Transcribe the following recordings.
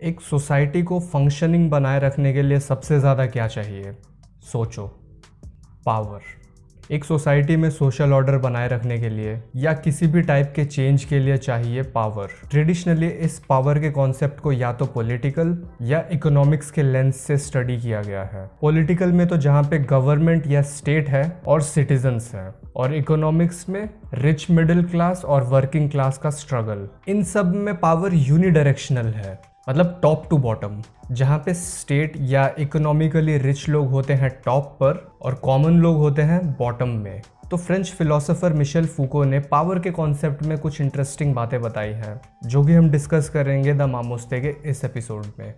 एक सोसाइटी को फंक्शनिंग बनाए रखने के लिए सबसे ज़्यादा क्या चाहिए? सोचो, पावर। एक सोसाइटी में सोशल ऑर्डर बनाए रखने के लिए या किसी भी टाइप के चेंज के लिए चाहिए पावर। ट्रेडिशनली इस पावर के कॉन्सेप्ट को या तो पॉलिटिकल या इकोनॉमिक्स के लेंस से स्टडी किया गया है। पॉलिटिकल में तो जहाँ पे गवर्नमेंट या स्टेट है और सिटीजन्स हैं, और इकोनॉमिक्स में रिच मिडिल क्लास और वर्किंग क्लास का स्ट्रगल। इन सब में पावर यूनिडायरेक्शनल है, मतलब टॉप टू बॉटम, जहाँ पे स्टेट या इकोनॉमिकली रिच लोग होते हैं टॉप पर और कॉमन लोग होते हैं बॉटम में। तो फ्रेंच फिलोसोफर मिशेल फूको ने पावर के कॉन्सेप्ट में कुछ इंटरेस्टिंग बातें बताई हैं, जो कि हम डिस्कस करेंगे द मामोस्ते के इस एपिसोड में।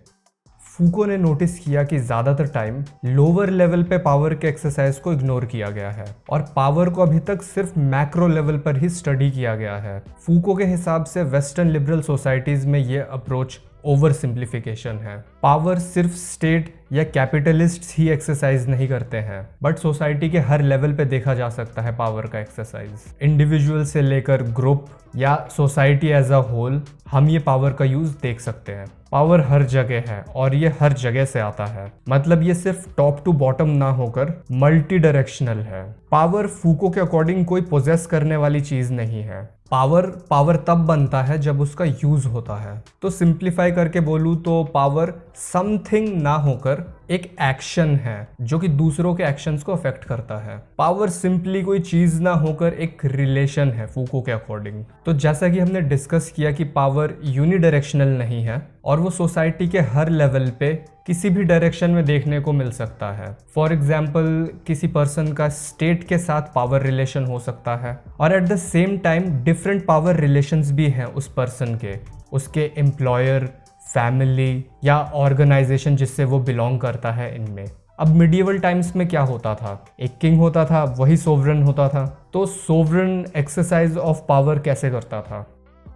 फूको ने नोटिस किया कि ज़्यादातर टाइम लोअर लेवल पे पावर के एक्सरसाइज को इग्नोर किया गया है और पावर को अभी तक सिर्फ मैक्रो लेवल पर ही स्टडी किया गया है। फूको के हिसाब से वेस्टर्न लिबरल सोसाइटीज़ में ये अप्रोच ओवर सिंप्लीफिकेशन है। पावर सिर्फ स्टेट या कैपिटलिस्ट्स ही एक्सरसाइज नहीं करते हैं, बट सोसाइटी के हर लेवल पे देखा जा सकता है पावर का एक्सरसाइज। इंडिविजुअल से लेकर ग्रुप या सोसाइटी एज अ होल हम ये पावर का यूज देख सकते हैं। पावर हर जगह है और ये हर जगह से आता है, मतलब ये सिर्फ टॉप टू बॉटम ना होकर मल्टी डायरेक्शनल है। पावर फूको के अकॉर्डिंग कोई पोजेस करने वाली चीज नहीं है। पावर तब बनता है जब उसका यूज होता है। तो सिंप्लीफाई करके बोलूँ तो पावर समथिंग ना होकर एक एक्शन है जो कि दूसरों के एक्शंस को अफेक्ट करता है। पावर सिंपली कोई चीज ना होकर एक रिलेशन है फूको के अकॉर्डिंग। तो जैसा कि हमने डिस्कस किया कि पावर यूनिडायरेक्शनल नहीं है और वो सोसाइटी के हर लेवल पे किसी भी डायरेक्शन में देखने को मिल सकता है। फॉर एग्जाम्पल, किसी पर्सन का स्टेट के साथ पावर रिलेशन हो सकता है और at the same time different power relations भी हैं उस पर्सन के, उसके एम्प्लॉयर, फैमिली या ऑर्गेनाइजेशन जिससे वो बिलोंग करता है इनमें। अब मिडिएवल टाइम्स में क्या होता था? एक किंग होता था, वही सोवरन होता था। तो सोवरन एक्सरसाइज ऑफ पावर कैसे करता था?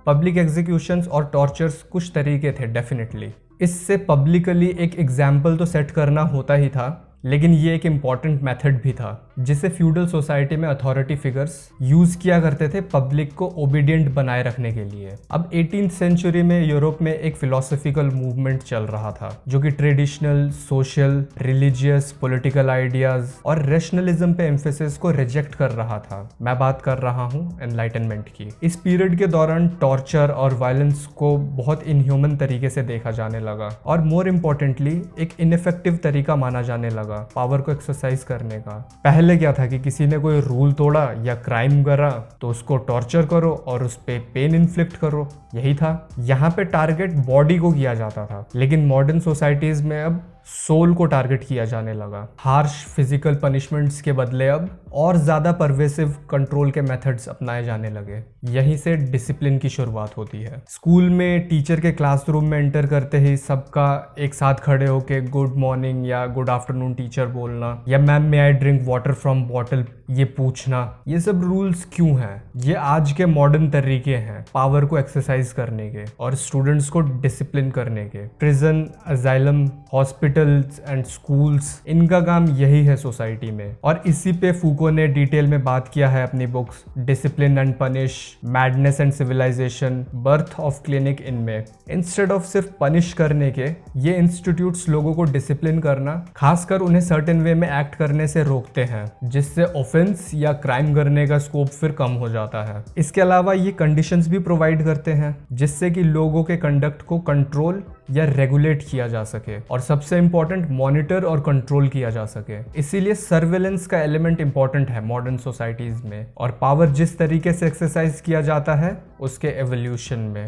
पब्लिक एग्जीक्यूशंस और टॉर्चर्स कुछ तरीके थे डेफिनेटली। इससे पब्लिकली एक एग्जाम्पल तो सेट करना होता ही था, लेकिन ये एक इम्पॉर्टेंट मेथड भी था जिसे फ्यूडल सोसाइटी में अथॉरिटी फिगर्स यूज किया करते थे पब्लिक को ओबीडियंट बनाए रखने के लिए। अब 18th सेंचुरी में यूरोप में एक फिलोसॉफिकल मूवमेंट चल रहा था जो कि traditional, social, religious, political ideas और रैशनलिज्म पे एम्फेसिस को रिजेक्ट कर रहा था। मैं बात कर रहा हूँ एनलाइटनमेंट की। इस पीरियड के दौरान टॉर्चर और वायलेंस को बहुत इनह्यूमन तरीके से देखा जाने लगा और मोर इम्पोर्टेंटली एक इनइफेक्टिव तरीका माना जाने लगा पावर को एक्सरसाइज करने का। पहले क्या था कि किसी ने कोई रूल तोड़ा या क्राइम करा तो उसको टॉर्चर करो और उस पे पेन इन्फ्लिक्ट करो, यही था। यहाँ पे टारगेट बॉडी को किया जाता था, लेकिन मॉडर्न सोसाइटीज में अब सोल को टारगेट किया जाने लगा। हार्श फिजिकल पनिशमेंट्स के बदले अब और ज़्यादा परवेसिव कंट्रोल के मेथड्स अपनाए जाने लगे। यहीं से डिसिप्लिन की शुरुआत होती है। स्कूल में टीचर के क्लासरूम में एंटर करते ही सबका एक साथ खड़े होके गुड मॉर्निंग या गुड आफ्टरनून टीचर बोलना या ma'am may I drink water from bottle ये पूछना, ये सब रूल्स क्यों हैं? ये आज के मॉडर्न तरीके हैं पावर को एक्सरसाइज करने के और स्टूडेंट्स को डिसिप्लिन करने के। Prison, asylum, hospitals and schools, इनका काम यही है सोसाइटी में। और इसी पे फूको ने डिटेल में बात किया है अपनी books discipline and punish, madness and civilisation, birth of clinic इनमें। इंस्टेड ऑफ सिर्फ पनिश करने के, ये इंस्टीट्यूट्स लोगों को डिसिप्लिन करना, खासकर उन्हें सर्टेन वे में एक्ट करने से रोकते हैं, जिससे ऑफेंस या क्राइम करने का स्कोप फिर कम हो जाता है। इसके अलावा ये कंडीशंस भी प्रोवाइड करते हैं जिससे कि लोगों के कंडक्ट को कंट्रोल या रेगुलेट किया जा सके और सबसे इंपॉर्टेंट मॉनिटर और कंट्रोल किया जा सके। इसीलिए सर्वेलेंस का एलिमेंट इंपॉर्टेंट है मॉडर्न सोसाइटीज में और पावर जिस तरीके से एक्सरसाइज किया जाता है उसके एवोल्यूशन में।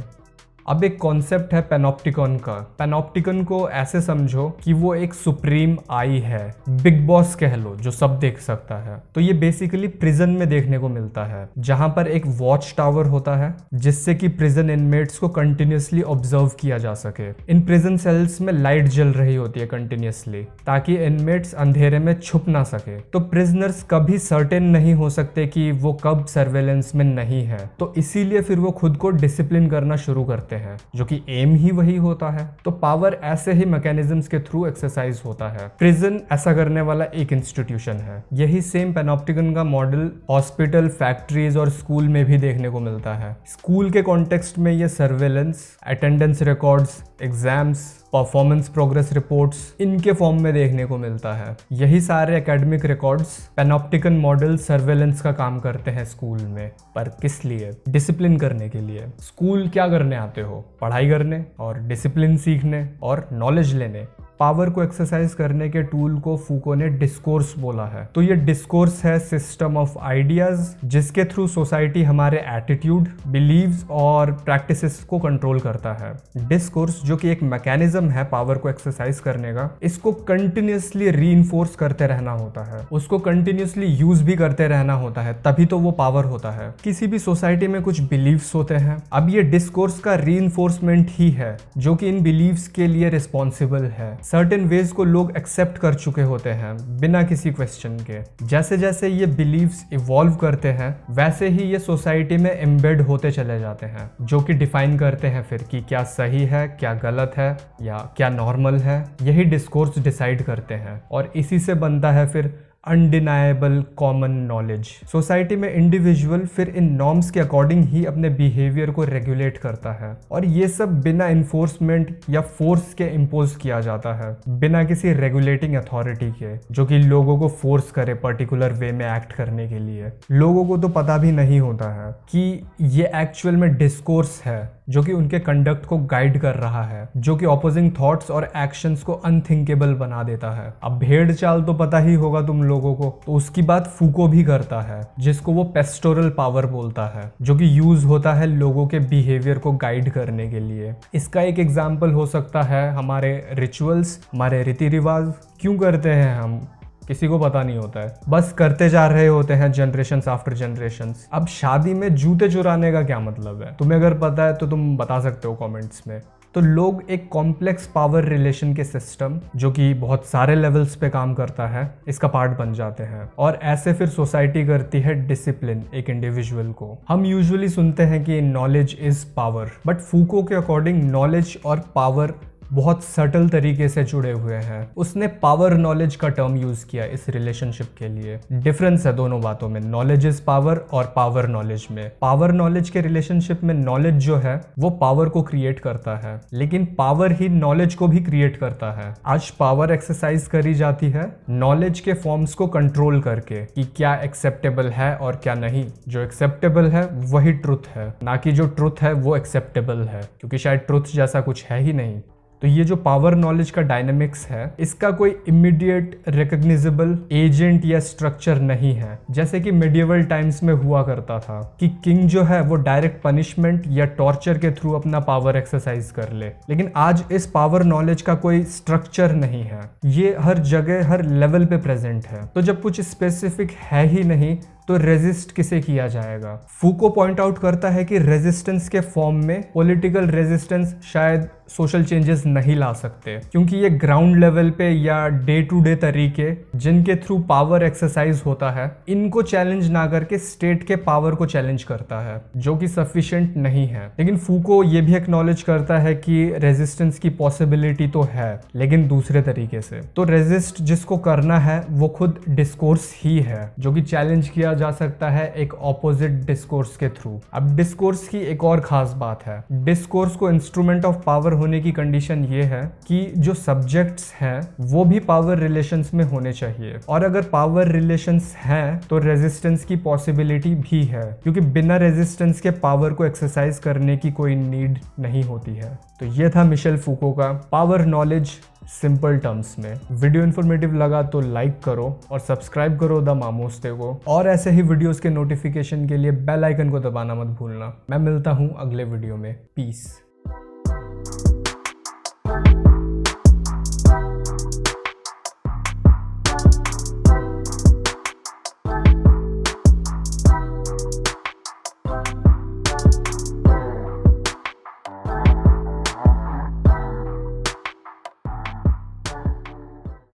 अब एक कॉन्सेप्ट है पैनोप्टिकॉन का। पैनोप्टिकॉन को ऐसे समझो कि वो एक सुप्रीम आई है, बिग बॉस कह लो, जो सब देख सकता है। तो ये बेसिकली प्रिजन में देखने को मिलता है, जहां पर एक वॉच टावर होता है जिससे कि प्रिजन इनमेट्स को कंटिन्यूसली ऑब्जर्व किया जा सके। इन प्रिजन सेल्स में लाइट जल रही होती है कंटिन्यूसली, ताकि इनमेट्स अंधेरे में छुप ना सके। तो प्रिजनर्स कभी सर्टेन नहीं हो सकते कि वो कब सर्वेलेंस में नहीं है, तो इसीलिए फिर वो खुद को डिसिप्लिन करना शुरू करते करते हैं, जो कि एम ही वही होता है। तो पावर ऐसे ही मैकेनिज्म्स के थ्रू एक्सरसाइज होता है। प्रिजन ऐसा करने वाला एक इंस्टीट्यूशन है। यही सेम पैनोप्टिकन का मॉडल हॉस्पिटल, फैक्ट्रीज और स्कूल में भी देखने को मिलता है। स्कूल के कॉन्टेक्स्ट में ये surveillance, attendance records, exams, performance progress reports इनके फॉर्म में देखने को मिलता है। यही सारे एकेडमिक रिकॉर्ड्स पैनोप्टिकन मॉडल सर्वेलेंस का काम करते हैं स्कूल में। पर किस लिए? डिसिप्लिन करने के लिए। स्कूल क्या करने आते हो? पढ़ाई करने और डिसिप्लिन सीखने और नॉलेज लेने। पावर को एक्सरसाइज करने के टूल को फूको ने डिस्कोर्स बोला है। तो ये डिस्कोर्स है सिस्टम ऑफ आइडियाज जिसके थ्रू सोसाइटी हमारे एटीट्यूड, बिलीव्स और प्रैक्टिसेस को कंट्रोल करता है। डिस्कोर्स जो कि एक मैकेनिज्म है पावर को एक्सरसाइज करने का, इसको कंटिन्यूसली रीइंफोर्स करते रहना होता है, उसको कंटिन्यूसली यूज भी करते रहना होता है, तभी तो वो पावर होता है। किसी भी सोसाइटी में कुछ बिलीव्स होते हैं, अब ये डिस्कोर्स का रीइंफोर्समेंट ही है जो कि इन बिलीव्स के लिए रिस्पॉन्सिबल है। सर्टेन वेज को लोग एक्सेप्ट कर चुके होते हैं बिना किसी क्वेश्चन के। जैसे जैसे ये बिलीव्स इवॉल्व करते हैं वैसे ही ये सोसाइटी में एम्बेड होते चले जाते हैं, जो कि डिफाइन करते हैं फिर कि क्या सही है, क्या गलत है या क्या नॉर्मल है। यही डिस्कोर्स डिसाइड करते हैं और इसी से बनता है फिर अनडिनाएबल कॉमन नॉलेज। सोसाइटी में इंडिविजुअल फिर इन नॉर्म्स के अकॉर्डिंग ही अपने बिहेवियर को रेगुलेट करता है और ये सब बिना इन्फोर्समेंट या फोर्स के इम्पोज किया जाता है, बिना किसी रेगुलेटिंग अथॉरिटी के जो कि लोगों को फोर्स करे पर्टिकुलर वे में एक्ट करने के लिए। लोगों को तो पता भी नहीं होता है कि ये एक्चुअल में डिस्कोर्स है जो कि उनके कंडक्ट को गाइड कर रहा है, जो कि ऑपोजिंग थॉट्स और एक्शंस को अनथिंकेबल बना देता है। अब भेड़ चाल तो पता ही होगा तुम लोगों को, तो उसकी बात फूको भी करता है जिसको वो पेस्टोरल पावर बोलता है, जो कि यूज होता है लोगों के बिहेवियर को गाइड करने के लिए। इसका एक एग्जाम्पल हो सकता है हमारे रिचुअल्स, हमारे रीति रिवाज। क्यों करते हैं हम? किसी को पता नहीं होता है, बस करते जा रहे होते हैं जनरेशंस आफ्टर जनरेशंस। अब शादी में जूते चुराने का क्या मतलब है? तुम्हें अगर पता है तो तुम बता सकते हो कमेंट्स में। तो लोग एक कॉम्प्लेक्स पावर रिलेशन के सिस्टम जो कि बहुत सारे लेवल्स पे काम करता है, इसका पार्ट बन जाते हैं और ऐसे फिर सोसाइटी करती है डिसिप्लिन एक इंडिविजुअल को। हम यूजुअली सुनते हैं कि नॉलेज इज पावर, बट फूको के अकॉर्डिंग नॉलेज और पावर बहुत सटल तरीके से जुड़े हुए हैं। उसने पावर नॉलेज का टर्म यूज किया इस रिलेशनशिप के लिए। डिफरेंस है दोनों बातों में, नॉलेज इज पावर और पावर नॉलेज में। पावर नॉलेज के रिलेशनशिप में नॉलेज जो है वो पावर को क्रिएट करता है, लेकिन पावर ही नॉलेज को भी क्रिएट करता है। आज पावर एक्सरसाइज करी जाती है नॉलेज के फॉर्म्स को कंट्रोल करके कि क्या एक्सेप्टेबल है और क्या नहीं। जो एक्सेप्टेबल है वही ट्रुथ है, ना कि जो ट्रुथ है वो एक्सेप्टेबल है, क्योंकि शायद ट्रुथ जैसा कुछ है ही नहीं। तो ये जो पावर नॉलेज का डायनेमिक्स है, इसका कोई इमीडिएट रिकॉग्नाइजेबल एजेंट या स्ट्रक्चर नहीं है, जैसे कि मिडिएवल टाइम्स में हुआ करता था कि किंग जो है वो डायरेक्ट पनिशमेंट या टॉर्चर के थ्रू अपना पावर एक्सरसाइज कर ले। लेकिन आज इस पावर नॉलेज का कोई स्ट्रक्चर नहीं है, ये हर जगह हर लेवल पे प्रेजेंट है। तो जब कुछ स्पेसिफिक है ही नहीं तो रेजिस्ट किसे किया जाएगा? फूको पॉइंट आउट करता है कि रेजिस्टेंस के फॉर्म में पॉलिटिकल रेजिस्टेंस शायद सोशल चेंजेस नहीं ला सकते, क्योंकि ये ग्राउंड लेवल पे या डे टू डे तरीके जिनके थ्रू पावर एक्सरसाइज होता है, इनको चैलेंज ना करके स्टेट के पावर को चैलेंज करता है, जो कि सफिशिएंट नहीं है। लेकिन फूको ये भी एक्नॉलेज करता है कि रेजिस्टेंस की पॉसिबिलिटी तो है, लेकिन दूसरे तरीके से। तो रेजिस्ट जिसको करना है वो खुद डिस्कोर्स ही है, जो कि चैलेंज किया जा सकता है एक ऑपोजिट डिस्कोर्स के थ्रू। अब डिस्कोर्स की एक और खास बात है, डिस्कोर्स को इंस्ट्रूमेंट ऑफ पावर होने की कंडीशन ये है कि जो सब्जेक्ट्स हैं वो भी पावर रिलेशंस में होने चाहिए, और अगर पावर रिलेशंस हैं तो रेजिस्टेंस की पॉसिबिलिटी भी है, क्योंकि बिना रेजिस्टेंस के पावर को एक्सरसाइज करने की कोई नीड नहीं होती है। तो ये था मिशेल फूको का पावर नॉलेज सिंपल टर्म्स में। वीडियो इन्फॉर्मेटिव लगा तो लाइक करो और सब्सक्राइब करो द मामोस्ते को, और ऐसे ही वीडियोस के नोटिफिकेशन के लिए बेल आइकन को दबाना मत भूलना। मैं मिलता हूँ अगले वीडियो में। पीस।